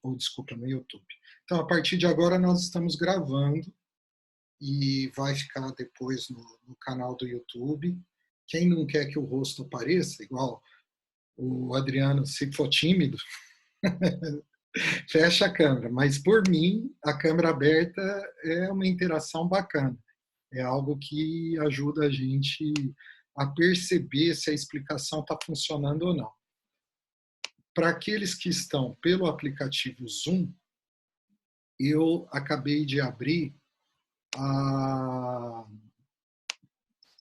ou desculpa, no YouTube. Então, a partir de agora, nós estamos gravando e vai ficar depois no canal do YouTube. Quem não quer que o rosto apareça, igual o Adriano, se for tímido, fecha a câmera. Mas, por mim, a câmera aberta é uma interação bacana. É algo que ajuda a gente a perceber se a explicação está funcionando ou não. Para aqueles que estão pelo aplicativo Zoom, eu acabei de abrir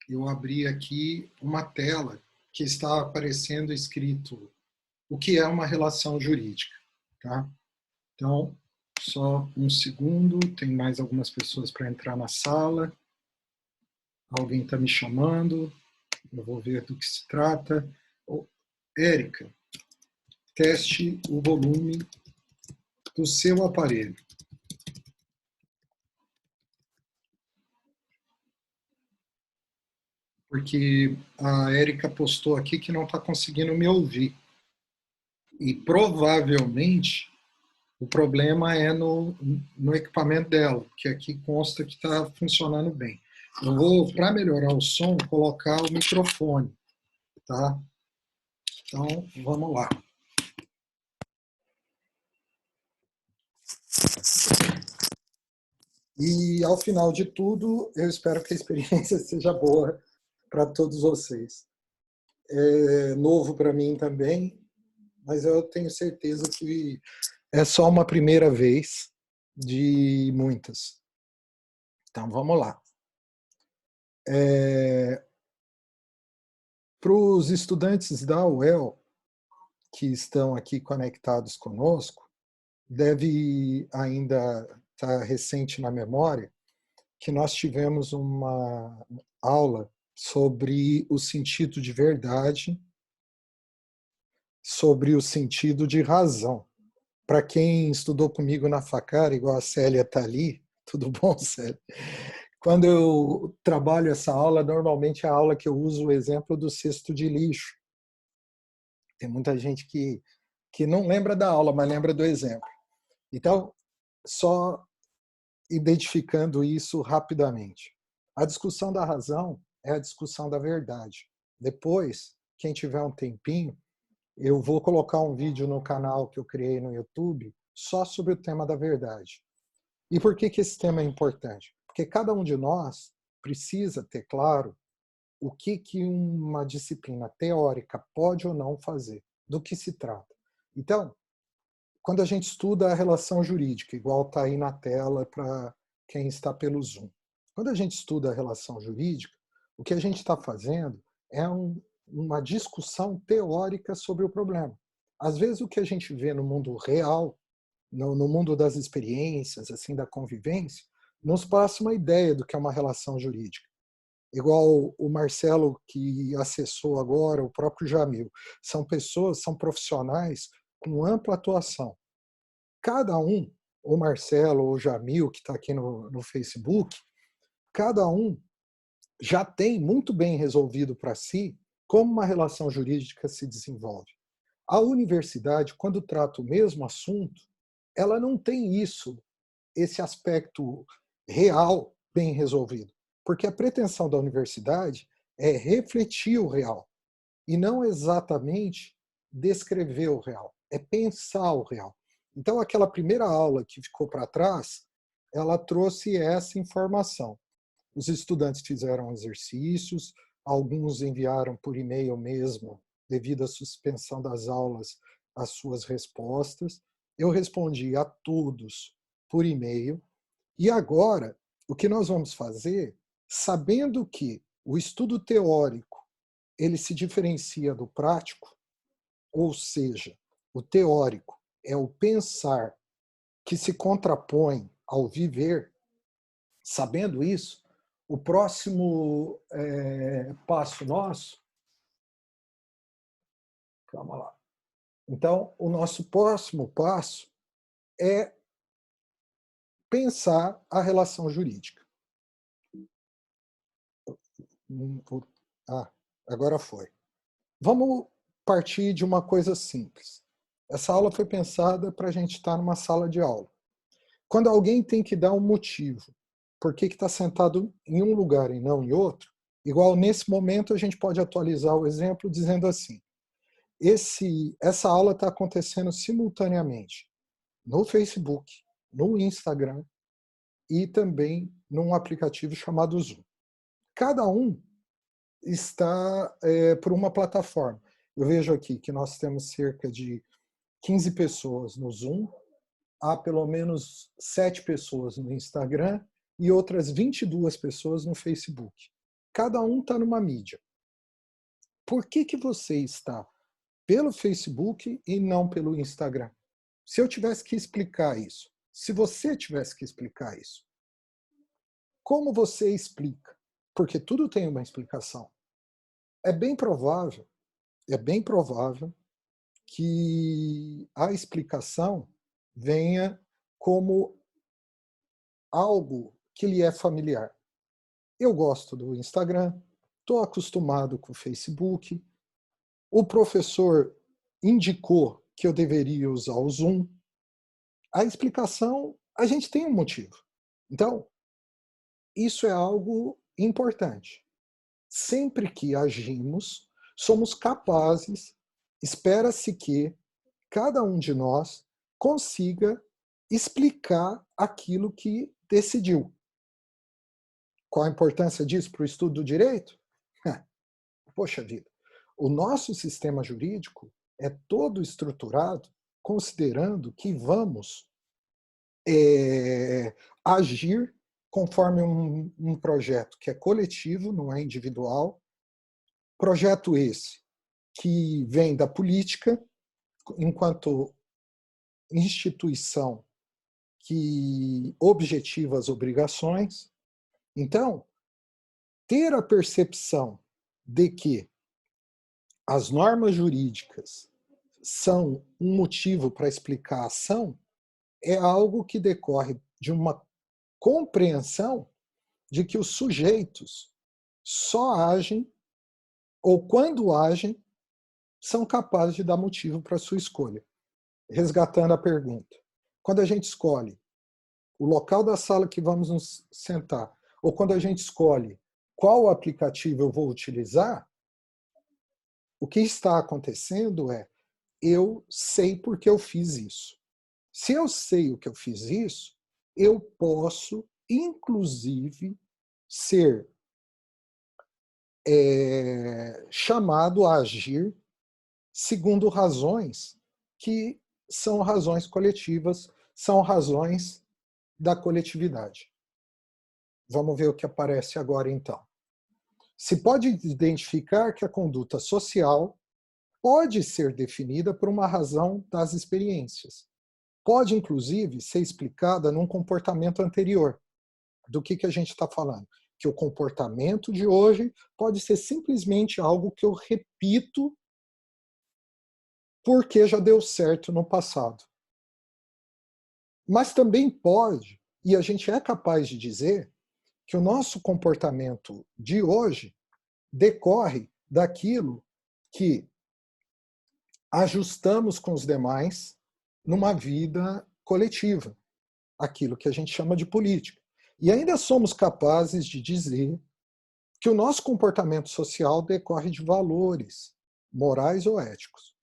eu abri aqui uma tela que está aparecendo escrito o que é uma relação jurídica. Tá? Então, só um segundo, tem mais algumas pessoas para entrar na sala. Alguém está me chamando, eu vou ver do que se trata. Érica, teste o volume do seu aparelho. Porque a Érica postou aqui que não está conseguindo me ouvir. E provavelmente o problema é no equipamento dela, que aqui consta que está funcionando bem. Eu vou, para melhorar o som, colocar o microfone. Tá? Então, vamos lá. E, ao final de tudo, eu espero que a experiência seja boa para todos vocês. É novo para mim também, mas eu tenho certeza que é só uma primeira vez de muitas. Então, vamos lá. Para os estudantes da UEL que estão aqui conectados conosco, deve ainda estar recente na memória que nós tivemos uma aula sobre o sentido de verdade, sobre o sentido de razão. Para quem estudou comigo na Facara, igual a Célia está ali, tudo bom, Célia? Quando eu trabalho essa aula, normalmente é a aula que eu uso o exemplo do cesto de lixo. Tem muita gente que não lembra da aula, mas lembra do exemplo. Então, só identificando isso rapidamente. A discussão da razão é a discussão da verdade. Depois, quem tiver um tempinho, eu vou colocar um vídeo no canal que eu criei no YouTube só sobre o tema da verdade. E por que esse tema é importante? Porque cada um de nós precisa ter claro o que uma disciplina teórica pode ou não fazer, do que se trata. Então, quando a gente estuda a relação jurídica, igual está aí na tela para quem está pelo Zoom, quando a gente estuda a relação jurídica, o que a gente está fazendo é uma discussão teórica sobre o problema. Às vezes o que a gente vê no mundo real, no mundo das experiências, assim, da convivência, nos passa uma ideia do que é uma relação jurídica. Igual o Marcelo, que acessou agora, o próprio Jamil. São pessoas, são profissionais com ampla atuação. Cada um, o Marcelo ou o Jamil, que está aqui no Facebook, cada um já tem muito bem resolvido para si como uma relação jurídica se desenvolve. A universidade, quando trata o mesmo assunto, ela não tem esse aspecto real bem resolvido. Porque a pretensão da universidade é refletir o real e não exatamente descrever o real, é pensar o real. Então, aquela primeira aula que ficou para trás, ela trouxe essa informação. Os estudantes fizeram exercícios, alguns enviaram por e-mail mesmo, devido à suspensão das aulas, as suas respostas. Eu respondi a todos por e-mail. E agora, o que nós vamos fazer, sabendo que o estudo teórico ele se diferencia do prático, ou seja, o teórico é o pensar que se contrapõe ao viver. Sabendo isso, o próximo passo nosso, calma lá. Então, o nosso próximo passo é pensar a relação jurídica. Ah, agora foi. Vamos partir de uma coisa simples. Essa aula foi pensada para a gente estar numa sala de aula. Quando alguém tem que dar um motivo, por que está sentado em um lugar e não em outro, igual nesse momento a gente pode atualizar o exemplo dizendo assim, essa aula está acontecendo simultaneamente no Facebook, no Instagram e também num aplicativo chamado Zoom. Cada um está por uma plataforma. Eu vejo aqui que nós temos cerca de 15 pessoas no Zoom, há pelo menos 7 pessoas no Instagram e outras 22 pessoas no Facebook. Cada um está numa mídia. Por que você está pelo Facebook e não pelo Instagram? Se eu tivesse que explicar isso, se você tivesse que explicar isso, como você explica? Porque tudo tem uma explicação. É bem provável que a explicação venha como algo que lhe é familiar. Eu gosto do Instagram, estou acostumado com o Facebook, o professor indicou que eu deveria usar o Zoom. A explicação, a gente tem um motivo. Então, isso é algo importante. Sempre que agimos, somos capazes, espera-se que cada um de nós consiga explicar aquilo que decidiu. Qual a importância disso para o estudo do direito? Poxa vida, o nosso sistema jurídico é todo estruturado considerando que vamos agir conforme um projeto que é coletivo, não é individual. Projeto esse que vem da política, enquanto instituição que objetiva as obrigações. Então, ter a percepção de que as normas jurídicas são um motivo para explicar a ação é algo que decorre de uma compreensão de que os sujeitos só agem, ou quando agem, são capazes de dar motivo para a sua escolha. Resgatando a pergunta. Quando a gente escolhe o local da sala que vamos nos sentar, ou quando a gente escolhe qual aplicativo eu vou utilizar, o que está acontecendo é, eu sei porque eu fiz isso. Se eu sei o que eu fiz isso, eu posso, inclusive, ser chamado a agir segundo razões que são razões coletivas, são razões da coletividade. Vamos ver o que aparece agora, então. Se pode identificar que a conduta social pode ser definida por uma razão das experiências. Pode, inclusive, ser explicada num comportamento anterior. Do que a gente está falando? Que o comportamento de hoje pode ser simplesmente algo que eu repito porque já deu certo no passado. Mas também pode, e a gente é capaz de dizer, que o nosso comportamento de hoje decorre daquilo que ajustamos com os demais numa vida coletiva, aquilo que a gente chama de política. E ainda somos capazes de dizer que o nosso comportamento social decorre de valores morais ou éticos.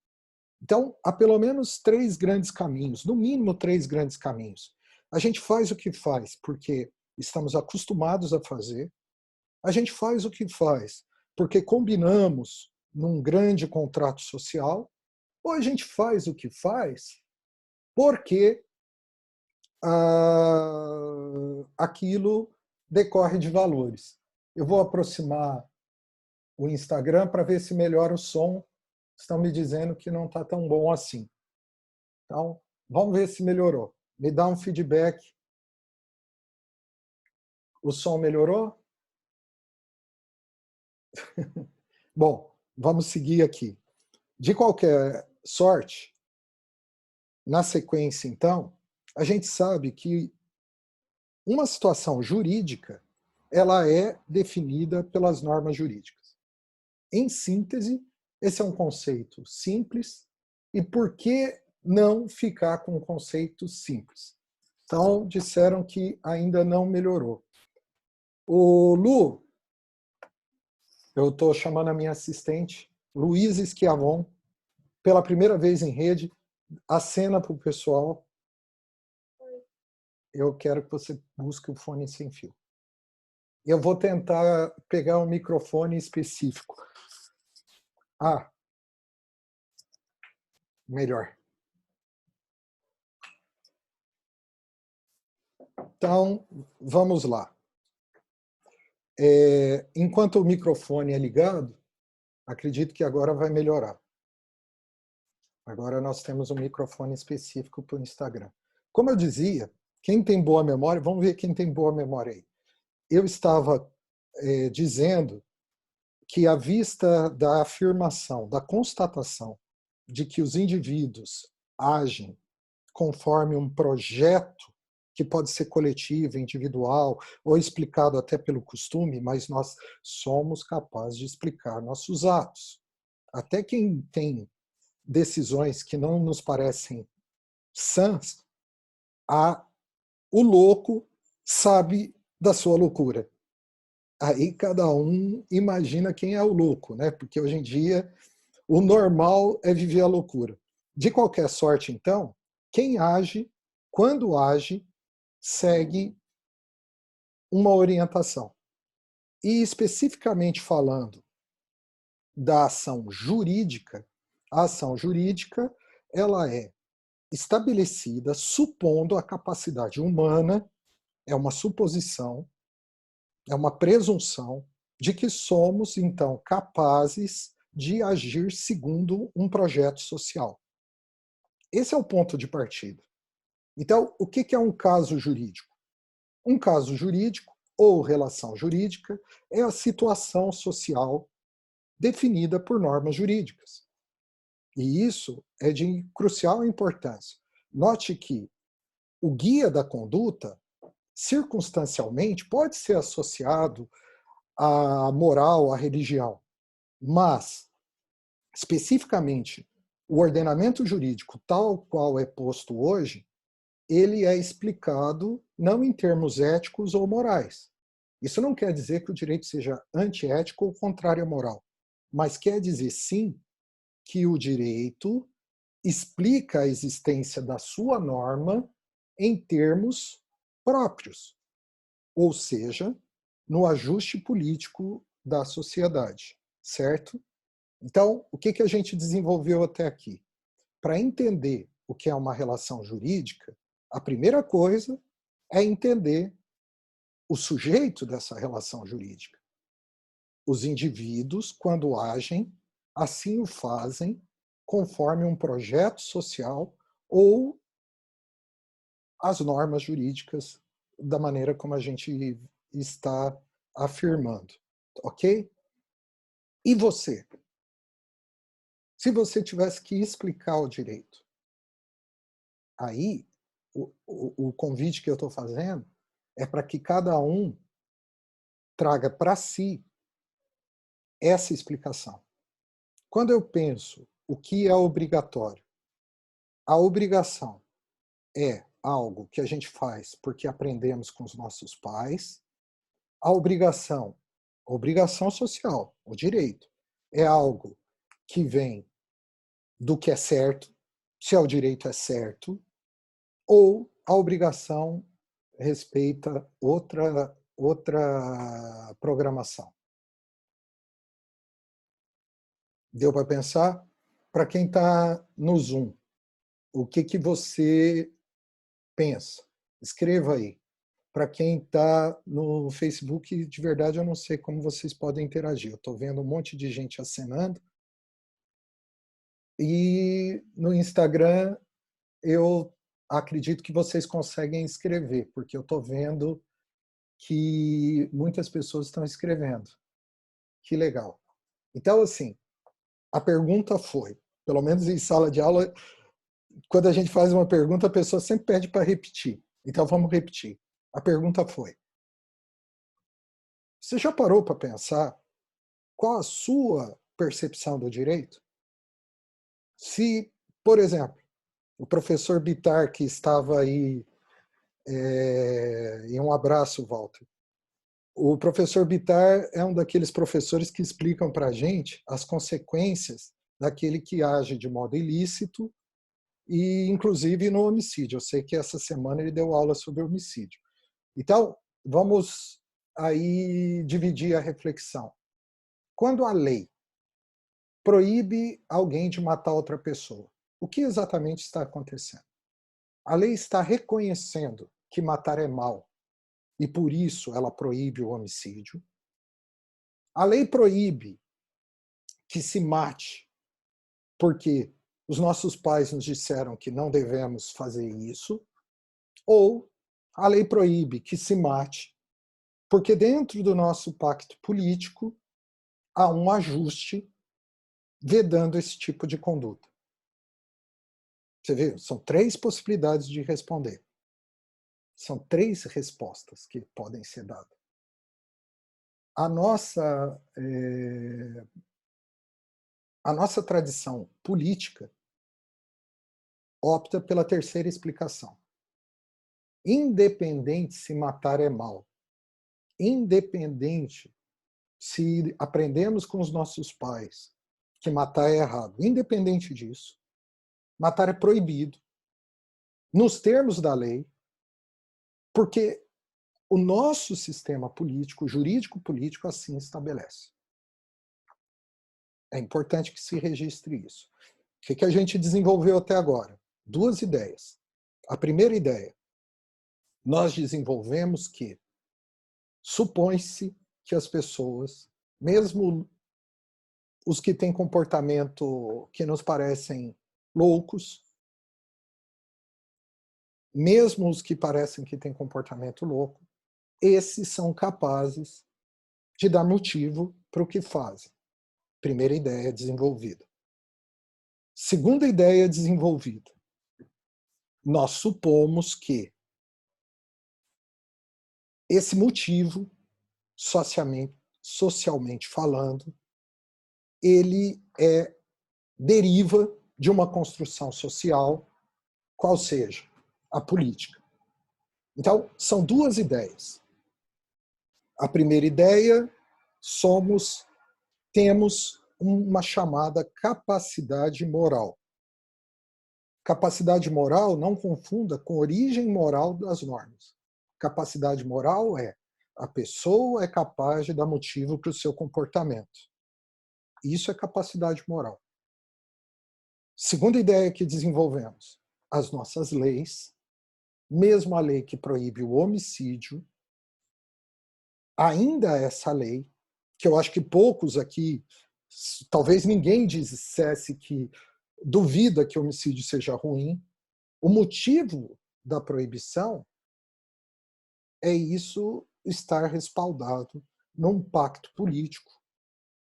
Então, há pelo menos 3 grandes caminhos, no mínimo 3 grandes caminhos. A gente faz o que faz porque estamos acostumados a fazer, a gente faz o que faz porque combinamos num grande contrato social, ou a gente faz o que faz porque aquilo decorre de valores. Eu vou aproximar o Instagram para ver se melhora o som. Estão me dizendo que não está tão bom assim. Então, vamos ver se melhorou. Me dá um feedback. O som melhorou? Bom, vamos seguir aqui. De qualquer sorte, na sequência, então, a gente sabe que uma situação jurídica ela é definida pelas normas jurídicas. Em síntese, esse é um conceito simples. E por que não ficar com conceitos simples. Então, disseram que ainda não melhorou. O Lu, eu estou chamando a minha assistente, Luísa Schiavon, pela primeira vez em rede, acena para o pessoal. Eu quero que você busque o fone sem fio. Eu vou tentar pegar um microfone específico. Ah, melhor. Então, vamos lá. Enquanto o microfone é ligado, acredito que agora vai melhorar. Agora nós temos um microfone específico para o Instagram. Como eu dizia, quem tem boa memória, vamos ver quem tem boa memória aí. Eu estava dizendo que, à vista da afirmação, da constatação de que os indivíduos agem conforme um projeto que pode ser coletivo, individual, ou explicado até pelo costume, mas nós somos capazes de explicar nossos atos. Até quem tem decisões que não nos parecem sãs, o louco sabe da sua loucura. Aí cada um imagina quem é o louco, né? Porque hoje em dia o normal é viver a loucura. De qualquer sorte, então, quem age, quando age, segue uma orientação. E especificamente falando da ação jurídica, a ação jurídica ela é estabelecida supondo a capacidade humana, é uma suposição, é uma presunção de que somos, então, capazes de agir segundo um projeto social. Esse é o ponto de partida. Então, o que é um caso jurídico? Um caso jurídico ou relação jurídica é a situação social definida por normas jurídicas. E isso é de crucial importância. Note que o guia da conduta, circunstancialmente, pode ser associado à moral, à religião, mas, especificamente, o ordenamento jurídico tal qual é posto hoje, ele é explicado não em termos éticos ou morais. Isso não quer dizer que o direito seja antiético ou contrário à moral, mas quer dizer, sim, que o direito explica a existência da sua norma em termos próprios, ou seja, no ajuste político da sociedade, certo? Então, o que a gente desenvolveu até aqui? Para entender o que é uma relação jurídica, a primeira coisa é entender o sujeito dessa relação jurídica. Os indivíduos, quando agem, assim o fazem conforme um projeto social ou as normas jurídicas da maneira como a gente está afirmando, ok? E você? Se você tivesse que explicar o direito, aí o convite que eu estou fazendo é para que cada um traga para si essa explicação. Quando eu penso o que é obrigatório, a obrigação é algo que a gente faz porque aprendemos com os nossos pais. A obrigação social, o direito, é algo que vem do que é certo, se é o direito é certo, ou a obrigação respeita outra programação. Deu para pensar? Para quem está no Zoom, o que você pensa? Escreva aí. Para quem está no Facebook, de verdade, eu não sei como vocês podem interagir. Eu estou vendo um monte de gente acenando. E no Instagram, eu acredito que vocês conseguem escrever, porque eu estou vendo que muitas pessoas estão escrevendo. Que legal. Então, assim, a pergunta foi, pelo menos em sala de aula, quando a gente faz uma pergunta, a pessoa sempre pede para repetir. Então, vamos repetir. A pergunta foi: você já parou para pensar qual a sua percepção do direito? Se, por exemplo, O professor Bittar, que estava aí, e um abraço, Walter. O professor Bittar é um daqueles professores que explicam para a gente as consequências daquele que age de modo ilícito e, inclusive, no homicídio. Eu sei que essa semana ele deu aula sobre homicídio. Então, vamos aí dividir a reflexão. Quando a lei proíbe alguém de matar outra pessoa, o que exatamente está acontecendo? A lei está reconhecendo que matar é mal e, por isso, ela proíbe o homicídio. A lei proíbe que se mate porque os nossos pais nos disseram que não devemos fazer isso, ou a lei proíbe que se mate porque dentro do nosso pacto político há um ajuste vedando esse tipo de conduta. Você vê, são 3 possibilidades de responder. São 3 respostas que podem ser dadas. A nossa, a nossa tradição política opta pela terceira explicação. Independente se matar é mal, independente se aprendemos com os nossos pais que matar é errado, independente disso, matar é proibido, nos termos da lei, porque o nosso sistema político, jurídico-político, assim estabelece. É importante que se registre isso. O que a gente desenvolveu até agora? 2 ideias. A primeira ideia, nós desenvolvemos que supõe-se que as pessoas, mesmo os que têm comportamento que nos parecem loucos, mesmo os que parecem que têm comportamento louco, esses são capazes de dar motivo para o que fazem. Primeira ideia desenvolvida. Segunda ideia desenvolvida. Nós supomos que esse motivo, socialmente falando, ele deriva de uma construção social, qual seja a política. Então, são 2 ideias. A primeira ideia, temos uma chamada capacidade moral. Capacidade moral, não confunda com origem moral das normas. Capacidade moral a pessoa é capaz de dar motivo para o seu comportamento. Isso é capacidade moral. Segunda ideia que desenvolvemos, as nossas leis, mesmo a lei que proíbe o homicídio, ainda essa lei, que eu acho que poucos aqui, talvez ninguém dissesse que duvida que o homicídio seja ruim, o motivo da proibição é isso estar respaldado num pacto político,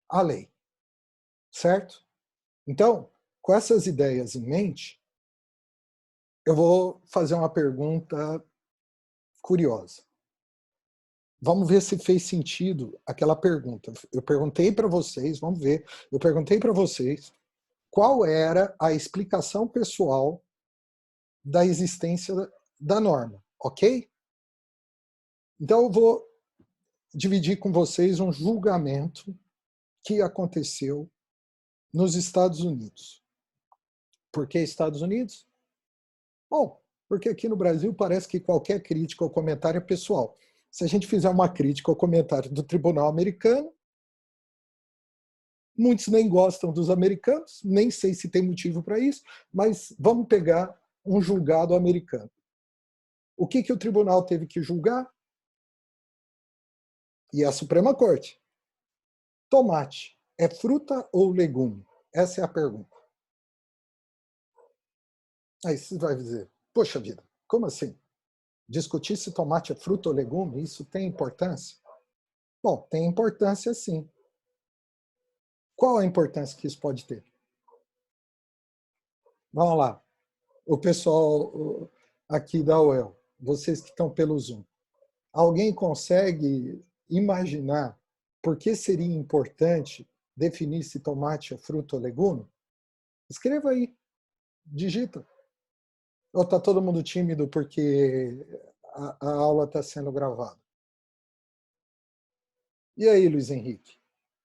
a lei. Certo? Então, com essas ideias em mente, eu vou fazer uma pergunta curiosa. Vamos ver se fez sentido aquela pergunta. Eu perguntei para vocês, vamos ver, eu perguntei para vocês qual era a explicação pessoal da existência da norma, ok? Então eu vou dividir com vocês um julgamento que aconteceu nos Estados Unidos. Por que Estados Unidos? Bom, porque aqui no Brasil parece que qualquer crítica ou comentário é pessoal. Se a gente fizer uma crítica ou comentário do Tribunal Americano, muitos nem gostam dos americanos, nem sei se tem motivo para isso, mas vamos pegar um julgado americano. O que o tribunal teve que julgar? E a Suprema Corte. Tomate é fruta ou legume? Essa é a pergunta. Aí você vai dizer, poxa vida, como assim? Discutir se tomate é fruta ou legume, isso tem importância? Bom, tem importância sim. Qual a importância que isso pode ter? Vamos lá. O pessoal aqui da UEL, vocês que estão pelo Zoom, alguém consegue imaginar por que seria importante definir se tomate é fruta ou legume? Escreva aí, digita. Ou está todo mundo tímido porque a aula está sendo gravada? E aí, Luiz Henrique?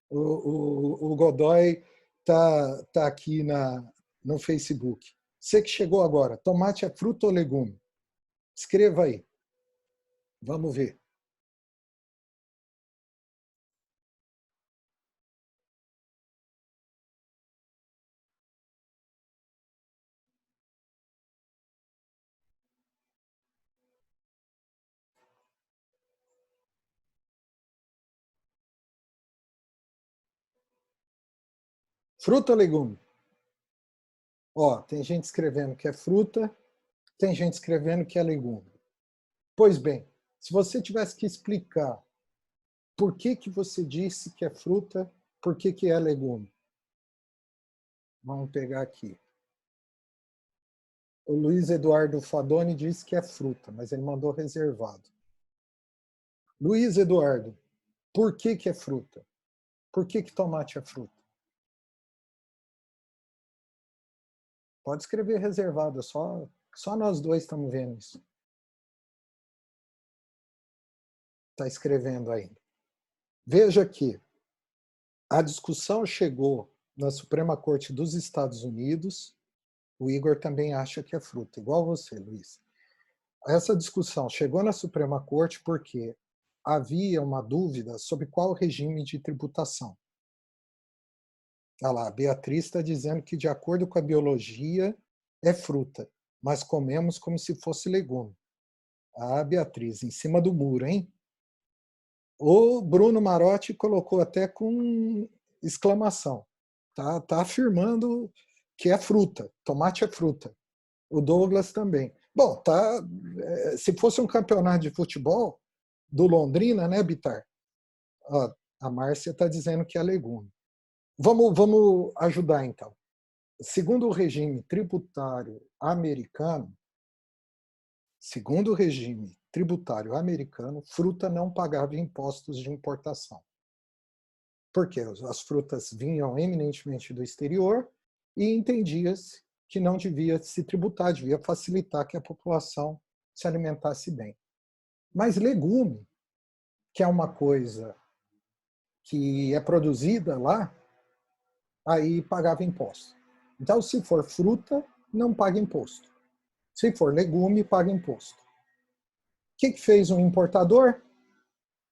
O Godoy tá aqui no Facebook. Você que chegou agora, tomate é fruta ou legume? Escreva aí. Vamos ver. Fruta ou legume? Ó, tem gente escrevendo que é fruta, tem gente escrevendo que é legume. Pois bem, se você tivesse que explicar por que você disse que é fruta, por que é legume? Vamos pegar aqui. O Luiz Eduardo Fadoni disse que é fruta, mas ele mandou reservado. Luiz Eduardo, por que é fruta? Por que tomate é fruta? Pode escrever reservado, só nós dois estamos vendo isso. Está escrevendo ainda. Veja que a discussão chegou na Suprema Corte dos Estados Unidos. O Igor também acha que é fruta, igual você, Luiz. Essa discussão chegou na Suprema Corte porque havia uma dúvida sobre qual regime de tributação. Olha lá, a Beatriz está dizendo que, de acordo com a biologia, é fruta, mas comemos como se fosse legume. Ah, Beatriz, em cima do muro, hein? O Bruno Marotti colocou até com exclamação. Tá afirmando que é fruta, tomate é fruta. O Douglas também. Bom, se fosse um campeonato de futebol do Londrina, né, Bitar? Ó, a Márcia está dizendo que é legume. Vamos ajudar, então. Segundo o regime tributário americano, fruta não pagava impostos de importação. Porque as frutas vinham eminentemente do exterior e entendia-se que não devia se tributar, devia facilitar que a população se alimentasse bem. Mas legume, que é uma coisa que é produzida lá, aí pagava imposto. Então, se for fruta, não paga imposto. Se for legume, paga imposto. O que fez um importador?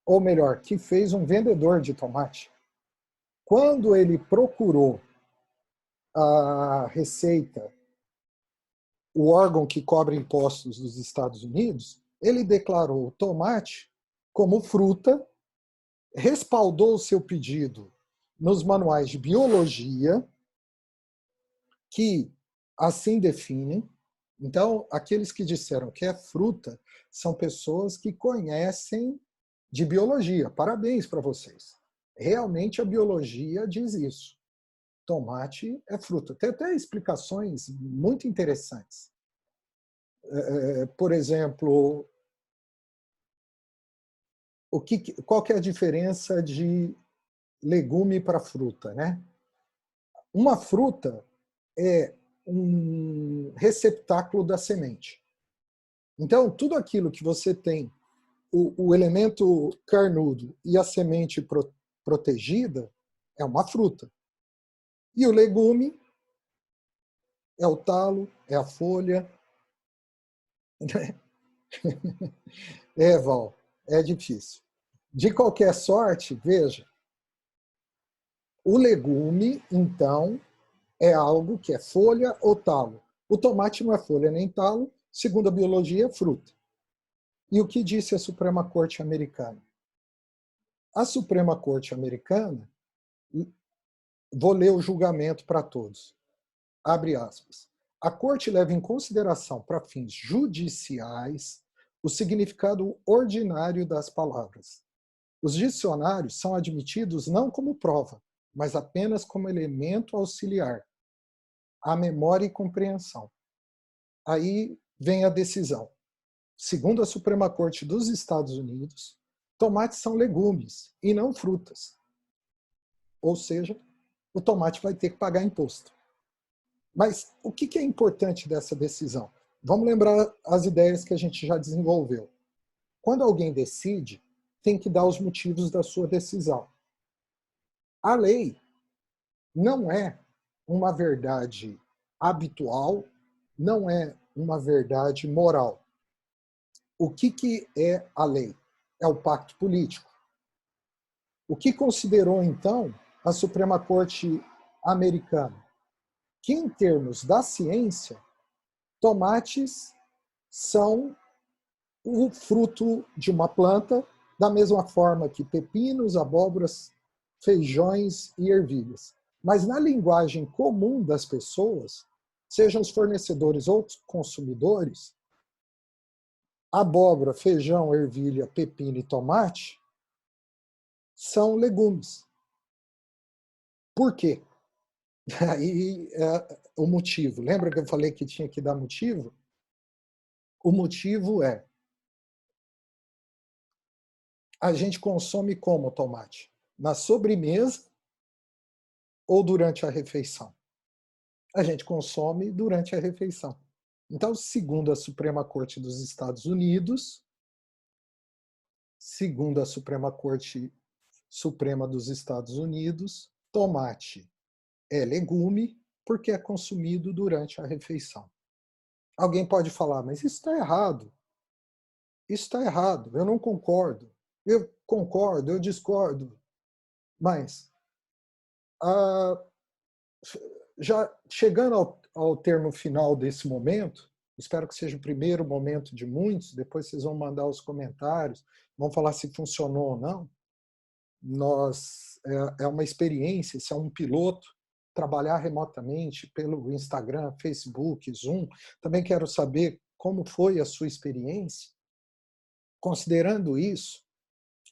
Ou melhor, que fez um vendedor de tomate? Quando ele procurou a Receita, o órgão que cobra impostos dos Estados Unidos, ele declarou o tomate como fruta, respaldou o seu pedido nos manuais de biologia, que assim definem. Então, aqueles que disseram que é fruta são pessoas que conhecem de biologia. Parabéns para vocês. Realmente a biologia diz isso. Tomate é fruta. Tem até explicações muito interessantes. Por exemplo, qual que é a diferença de legume para fruta, né? Uma fruta é um receptáculo da semente. Então, tudo aquilo que você tem, o elemento carnudo e a semente protegida, é uma fruta. E o legume é o talo, é a folha. É, Val, é difícil. De qualquer sorte, veja, o legume, então, é algo que é folha ou talo. O tomate não é folha nem talo, segundo a biologia, é fruta. E o que disse a Suprema Corte americana? A Suprema Corte americana, vou ler o julgamento para todos. Abre aspas. A Corte leva em consideração, para fins judiciais, o significado ordinário das palavras. Os dicionários são admitidos não como prova, mas apenas como elemento auxiliar à memória e compreensão. Aí vem a decisão. Segundo a Suprema Corte dos Estados Unidos, tomates são legumes e não frutas. Ou seja, o tomate vai ter que pagar imposto. Mas o que é importante dessa decisão? Vamos lembrar as ideias que a gente já desenvolveu. Quando alguém decide, tem que dar os motivos da sua decisão. A lei não é uma verdade habitual, não é uma verdade moral. O que é a lei? É o pacto político. O que considerou, então, a Suprema Corte americana? Que, em termos da ciência, tomates são o fruto de uma planta, da mesma forma que pepinos, abóboras, feijões e ervilhas. Mas na linguagem comum das pessoas, sejam os fornecedores ou os consumidores, abóbora, feijão, ervilha, pepino e tomate são legumes. Por quê? Aí o motivo. Lembra que eu falei que tinha que dar motivo? O motivo é: a gente consome como tomate? Na sobremesa ou durante a refeição? A gente consome durante a refeição. Então, segundo a Suprema Corte dos Estados Unidos, segundo a Suprema Corte Suprema dos Estados Unidos, tomate é legume porque é consumido durante a refeição. Alguém pode falar, mas isso está errado. Isso está errado, eu não concordo. Eu concordo, eu discordo. Mas, ah, já chegando ao termo final desse momento, espero que seja o primeiro momento de muitos, depois vocês vão mandar os comentários, vão falar se funcionou ou não. É uma experiência, isso é um piloto, trabalhar remotamente pelo Instagram, Facebook, Zoom. Também quero saber como foi a sua experiência. Considerando isso,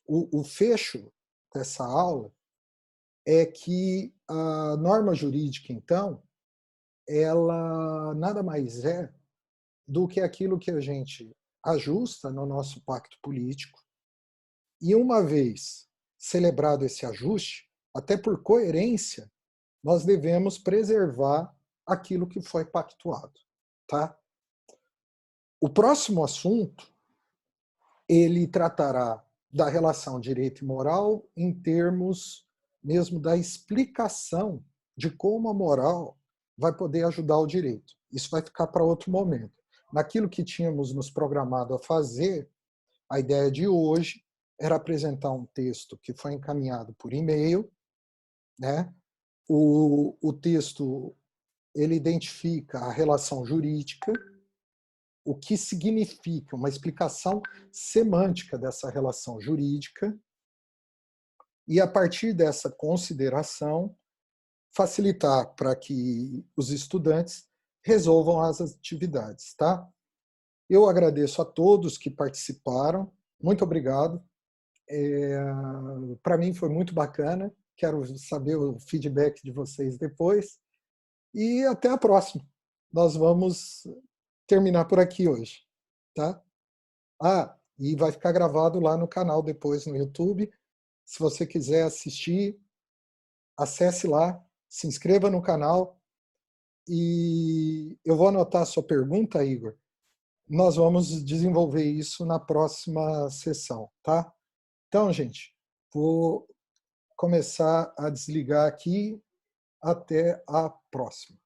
o fecho dessa aula é que a norma jurídica, então, ela nada mais é do que aquilo que a gente ajusta no nosso pacto político. E uma vez celebrado esse ajuste, até por coerência, nós devemos preservar aquilo que foi pactuado, tá? O próximo assunto, ele tratará da relação direito e moral em termos mesmo da explicação de como a moral vai poder ajudar o direito. Isso vai ficar para outro momento. Naquilo que tínhamos nos programado a fazer, a ideia de hoje era apresentar um texto que foi encaminhado por e-mail, né? O texto ele identifica a relação jurídica, o que significa uma explicação semântica dessa relação jurídica, e a partir dessa consideração facilitar para que os estudantes resolvam as atividades, tá? Eu agradeço a todos que participaram, muito obrigado. Para mim foi muito bacana, quero saber o feedback de vocês depois, e até a próxima. Nós vamos terminar por aqui hoje, tá? E vai ficar gravado lá no canal depois no YouTube. Se você quiser assistir, acesse lá, se inscreva no canal e eu vou anotar a sua pergunta, Igor. Nós vamos desenvolver isso na próxima sessão, tá? Então, gente, vou começar a desligar aqui. Até a próxima.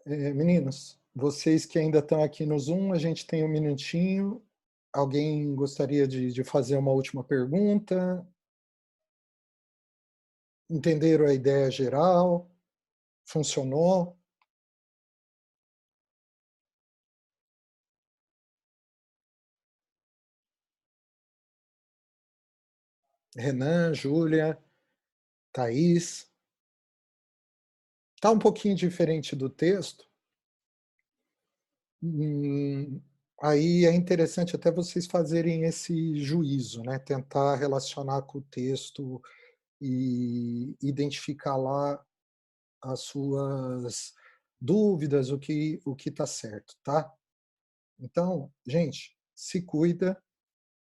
Meninos, vocês que ainda estão aqui no Zoom, a gente tem um minutinho. Alguém gostaria de fazer uma última pergunta? Entenderam a ideia geral? Funcionou? Renan, Júlia, Thaís. Está um pouquinho diferente do texto. Aí é interessante até vocês fazerem esse juízo, né, tentar relacionar com o texto e identificar lá as suas dúvidas, o que está certo, tá? Então, gente, se cuida,